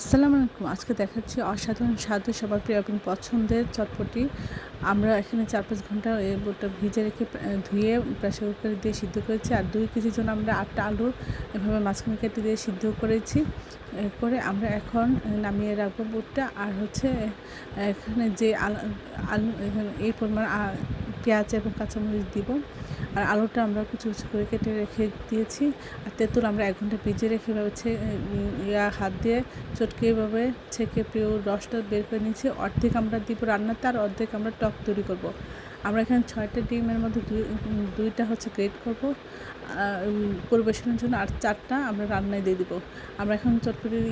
আসসালামু আলাইকুম। আজকে দেখাচ্ছি অসাধারণ স্বাদে সবার প্রিয় এবং পছন্দের চটপটি। আমরা এখানে ৪-৫ ঘন্টা এই বুটটা ভিজে রেখে ধুয়ে প্রেসার কুকারে দিয়ে সিদ্ধ করেছি। আর ২ কেজির জন্য আমরা ৮টা আলু এভাবে মাঝখানে কেটে দিয়ে সিদ্ধ করেছি। করে আমরা এখন নামিয়ে রাখবো বুটটা। আর হচ্ছে এখানে যে আলু এখানে এই পরিমাণ পেঁয়াজ এবং কাঁচামরিচ দিব। আর আলুটা আমরা কুচি কুচি করে কেটে রেখে দিয়েছি। আর তেঁতুল আমরা ১ ঘন্টা ভিজিয়ে রেখে এভাবে হাত দিয়ে চটকে এভাবে ছেঁকে রসটা বের করে নিয়েছি। অর্ধেক আমরা দিব রান্নাতে আর অর্ধেক আমরা টক তৈরি করব। আমরা এখানে ৬টা ডিমের মধ্যে দুইটা হচ্ছে গ্রেট করব পরিবেশনের জন্য, আর 4টা আমরা রান্নায় দিয়ে দিব। আমরা এখন চটপটির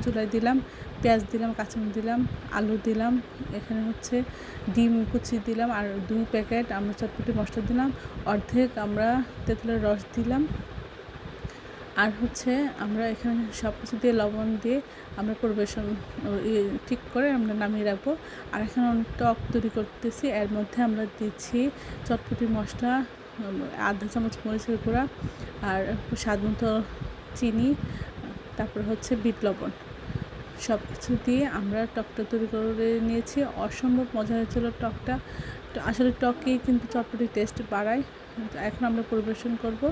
চুলায় দিলাম, পেঁয়াজ দিলাম, কাঁচামরিচ দিলাম, আলু দিলাম, এখানে হচ্ছে ডিম কুচি দিলাম, আর 2 প্যাকেট আমরা চটপটি মশলা দিলাম, অর্ধেক আমরা তেঁতুলের রস দিলাম। আর হচ্ছে আমরা এখানে সব কিছু দিয়ে লবণ দিয়ে আমরা পরিবেশন ঠিক করে আমরা নামিয়ে রাখবো। আর এখন টক তৈরি করতেছি। এর মধ্যে আমরা দিচ্ছি চটপটি মশলা, আধা চামচ মরিচের গুঁড়া, আর স্বাদ মতো চিনি, তারপর হচ্ছে বিট লবণ। সব কিছু দিয়ে আমরা টকটা তৈরি করে নিয়েছি। অসম্ভব মজা হয়েছিল টকটা। আসলে টকই কিন্তু চটপটির টেস্ট বাড়ায়। এখন আমরা পরিবেশন করব।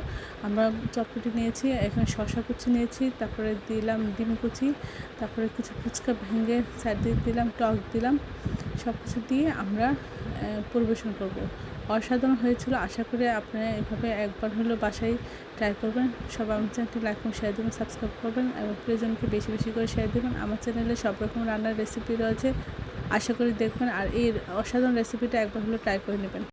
আমরা চটপটি নিয়েছি, এখানে শসা কুচি নিয়েছি, তারপরে দিলাম ডিম কুচি, তারপরে কিছু ফুচকা ভেঙে সাইড দিয়ে দিলাম, টক দিলাম। সব কিছু দিয়ে আমরা পরিবেশন করব। অসাধারণ হয়েছিল। আশা করি আপনারা এভাবে একবার হলেও বাসায় ট্রাই করবেন। সবাই আমার চ্যানেলটি লাইক এবং শেয়ার দেবেন, সাবস্ক্রাইব করবেন এবং প্রিয়জনকে বেশি বেশি করে শেয়ার দেবেন। আমার চ্যানেলে সব রকম রান্নার রেসিপি রয়েছে, আশা করি দেখবেন। আর এই অসাধারণ রেসিপিটা একবার হলেও ট্রাই করে নেবেন।